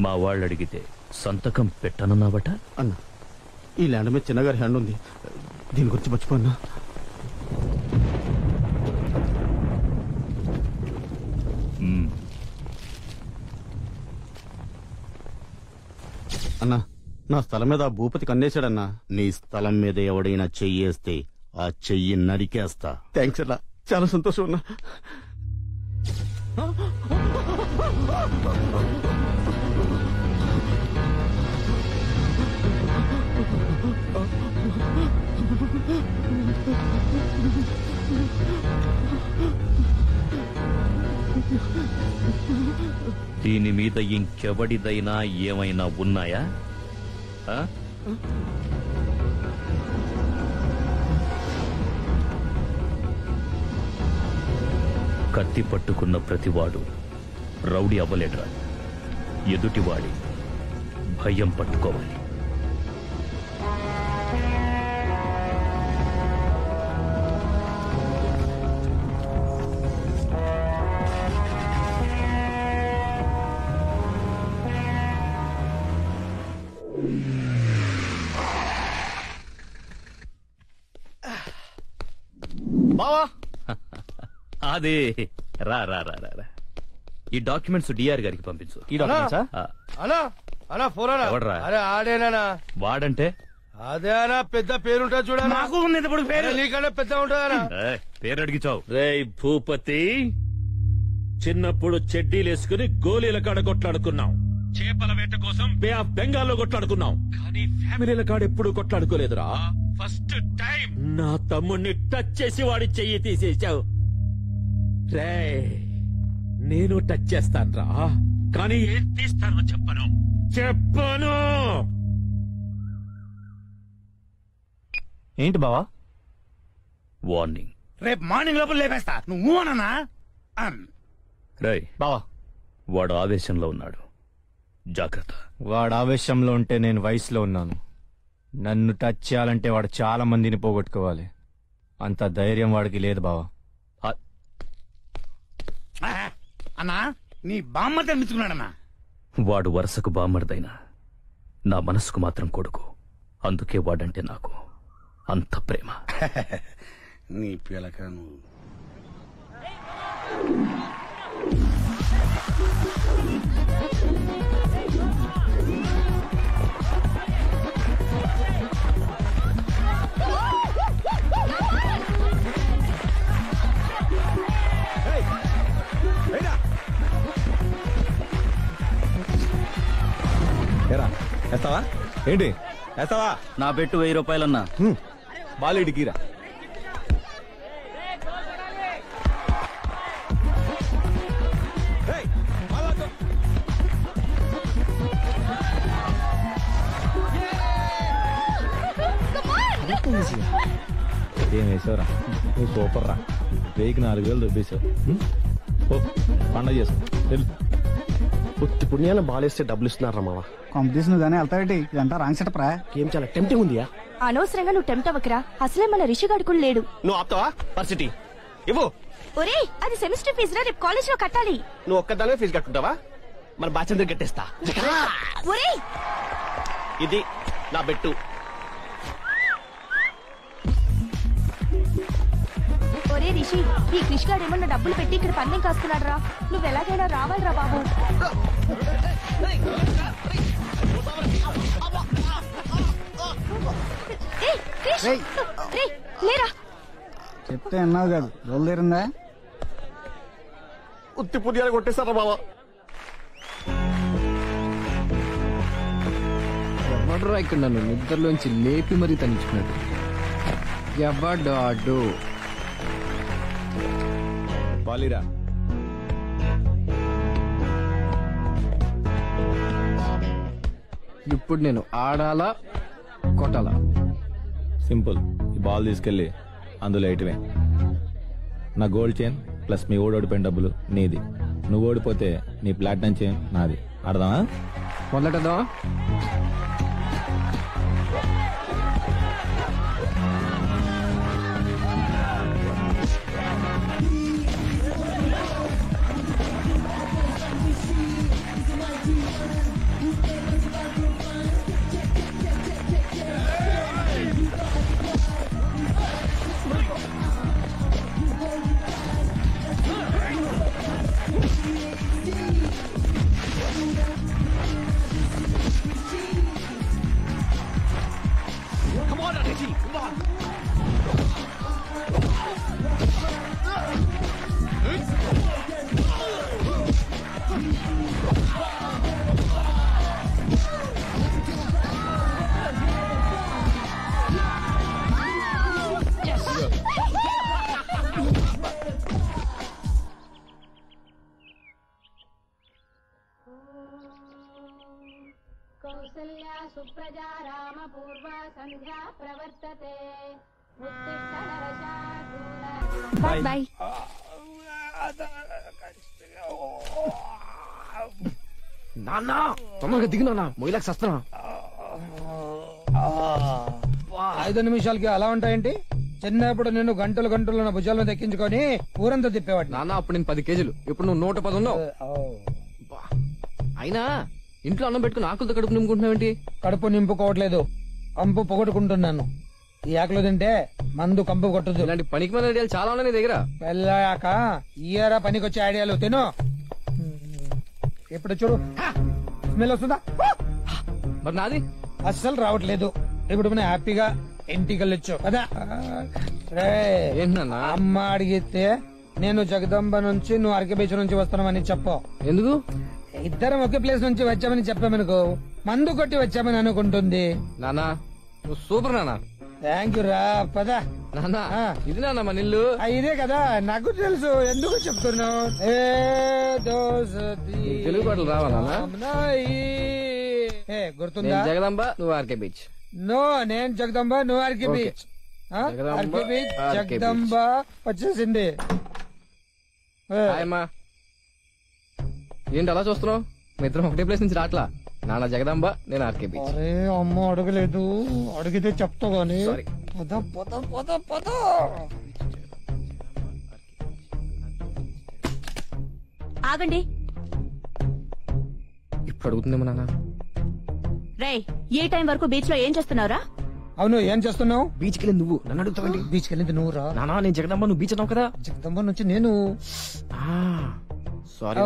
మా వాళ్ళు అడిగితే సంతకం పెట్టనన్నావట. అన్న, ఈ ల్యాండ్ మీద చిన్నగారి హ్యాండ్ ఉంది, దీని గురించి మర్చిపోన్నా. అన్నా, నా స్థలం మీద ఆ భూపతి కన్నేశాడన్నా. నీ స్థలం మీద ఎవడైనా చెయ్యేస్తే ఆ చెయ్యి నరికేస్తా. థ్యాంక్స్ అన్నా, చాలా సంతోషం అన్నా. దీని మీద ఇంకెవడిదైనా ఏమైనా ఉన్నాయా? కత్తి పట్టుకున్న ప్రతివాడు రౌడీ అవ్వలేడురా. ఎదుటివాడి భయం పట్టుకోవాలి. బావా, అదే రా రా రా రా. ఈ డాక్యుమెంట్స్ డిఆర్ గారికి పంపించు. ఈ డాక్యుమెంట్సా? ఎవడ్రా? ఆడేనా వాడంటే అదే అనా పెద్ద పేరుంటా చూడ. నాకు ఉన్నది ఇప్పుడు పేరు. నీకన్నా పెద్ద ఉంటుందనా? పేరు అడిగిచావు. రేయ్ భూపతి, చిన్నప్పుడు చెడ్డీలేసుకుని గోళీల కాడ కొట్లాడుకున్నాం, చేపల వేట కోసం బే ఆఫ్ బెంగాల్లో కొట్లాడుకున్నాం, కానీ ఫ్యామిలీల కాడ ఎప్పుడు కొట్లాడుకోలేదురా. ఫస్ట్ టైం నా తమ్ముణ్ణి టచ్ చేసి వాడి చెయ్యి తీసేశావు. రేయ్, నేను టచ్ చేస్తాన్రా, కానీ ఏం తీస్తానో చెప్పను. ఏంటి బావా? వార్నింగ్. రేపు మార్నింగ్ లోపల లేపేస్తా. నువ్వు అన్నా రై బావా, వాడు ఆవేశంలో ఉన్నాడు, జాగ్రత్త. వాడు ఆవేశంలో ఉంటే నేను వయసులో ఉన్నాను. నన్ను టచ్ చేయాలంటే వాడు చాలా మందిని పోగొట్టుకోవాలి. అంత ధైర్యం వాడికి లేదు బావా. అన్నా, నీ బామ్మ తెంపించుకున్నాడన్నా. వాడు వరుసకు బామ్మర్దైనా నా మనసుకు మాత్రం కొడుకు. అందుకే వాడంటే నాకు అంత ప్రేమ. నీ పిల్లక నువ్వు వేస్తావా? ఏంటి వేస్తావా? నా పెట్టు 1000 రూపాయలన్నా. బాలేడికిరా. ఏం వేసావురా? నువ్వు సూపర్ రా. 1000 దొబ్బేశావు. పండగ చేసుకో. ఉత్తి పుణ్యాల బాలేస్తే డబ్బులు ఇస్తున్నారా మావా? కాంపిటీషన్ గానీ వెళ్తావేటి? ఇదంతా రాంగ్ సెటప్ రా. ఏం చాలా టెంప్టింగ్ ఉందియా? అనవసరంగా నువ్వు టెంప్ట్ అవ్వకరా. అసలే మన రిషిగాడు కూడా లేడు. నువ్వు ఆపుతావా? పర్సిటీ ఇవ్వు. ఒరే, అది సెమిస్టర్ ఫీజు రా, రేపు కాలేజ్ లో కట్టాలి. నువ్వు ఒక్కదానే ఫీజు కట్టుకుంటావా? మన బాచంద్ర కట్టేస్తా. ఒరే, ఇది నా బెట్టు. ఒరే రిషి, ఈ క్రిష్ గాడు ఏమన్నా డబ్బులు పెట్టి ఇక్కడ పందెం కాస్తున్నాడు రా. నువ్వు ఎలాగైనా రావాలిరా బాబు. లేరా చెప్తే అన్నావు కాదు, రోజు తీరిందా? ఉత్తి పుణ్యాలు కొట్టేస్తారా బావా? ఎవడరా ఇక్కడ నన్ను నిద్రలోంచి లేపి మరీ తనించుకున్నాడు? ఎవడాడు? బాలీరా. ఇప్పుడు నేను ఆడాలా కొట్టాలా? సింపుల్. ఈ బాల్ తీసుకెళ్ళి అందులో ఎయిటివే. నా గోల్డ్ చైన్ ప్లస్ మీ ఓడిపోయిన డబ్బులు నీది. నువ్వు ఓడిపోతే నీ ప్లాటినం చైన్ నాది. ఆడదామా? మొదలెట్టదా? కౌసల్యా సుప్రజా రామ పూర్వ సంధ్యా ప్రవర్తతే బాయ్ బాయ్. నాన్న తొందరగా దిగు నాన్న మొయిలాకి వస్తున్నా. 5 నిమిషాలకి అలా ఉంటాయేంటి? చిన్నప్పుడు నేను గంటలు గంటలు నా భుజాలను దక్కించుకొని ఊరంతా తిప్పేవాడు. నాన్న అప్పుడు నేను 10 కేజీలు, ఇప్పుడు నువ్వు 110 ఉన్నావు. బా. అయినా ఇంట్లో అన్నం పెట్టుకుని ఆకులతో కడుపు నింపుకుంటున్నావేంటి? కడుపు నింపుకోవట్లేదు, కంపు పొగట్టుకుంటున్నాను. ఈ ఆకులు తింటే మందు కంపు కొట్టదు. ఇలాంటి పనికి మన ఐడియాలు చాలా ఉన్నాయి నీ దగ్గర. పెళ్ళాక ఇయరా పనికొచ్చే ఐడియాలు తిను. ఇప్పుడు చూడు, స్మెల్ వస్తుందా? మరి నాది అస్సలు రావట్లేదు. ఇప్పుడు మనం హ్యాపీగా ఇంటికి వెళ్ళొచ్చు కదా. ఏంటన్నా? అమ్మ అడిగితే నేను జగదంబ నుంచి నువ్వు అరకే బీచ్ నుంచి వస్తున్నామని చెప్పు. ఎందుకు? ఇద్దరం ఒకే ప్లేస్ నుంచి వచ్చామని చెప్పామనుకో, మందు కొట్టి వచ్చామని అనుకుంటుంది. నానా నువ్వు సూపర్ నానా. థ్యాంక్ యూ రా. పదా నానా ఇది నాన్న మన ఇల్లు. ఇదే కదా, నాకు తెలుసు. ఎందుకు చెప్తున్నావు? తెలుగు పాటలు రావా నాన్న? గుర్తుందా? జగదంబ నువ్వు ఆర్కే బీచ్. నో, నేను జగదంబ నువ్వు RK okay. Beach. Jagadamba, RK beach, RK Jagadamba వచ్చేసింది. హాయమ్మా. ఏంటి అలా చూస్తున్నావు? మీ ఇద్దరం ఒకటే ప్లేస్ నుంచి రాట్లా. నాన్న జగదంబ, నేను ఆర్కే బీచ్. అరే అమ్మ అడగలేదు, అడిగితే చెప్తా గానీ. సారీ. పద పద పద పద. ఆగండి. ఇప్పుడు అడుగుతుందేమో నాన్న. రేయ్, ఏ టైం వరకు బీచ్ లో ఏం చేస్తున్నావురా? అవును, ఏం చేస్తున్నావు? బీచ్కి వెళ్ళి నువ్వు నన్ను అడుగుతావండి? బీచ్కి వెళ్ళింది నువ్వు రా. నానా నేను జగదంబ, నువ్వు బీచ్ అన్నావు కదా. జగదంబ నుంచి నేను. సారీ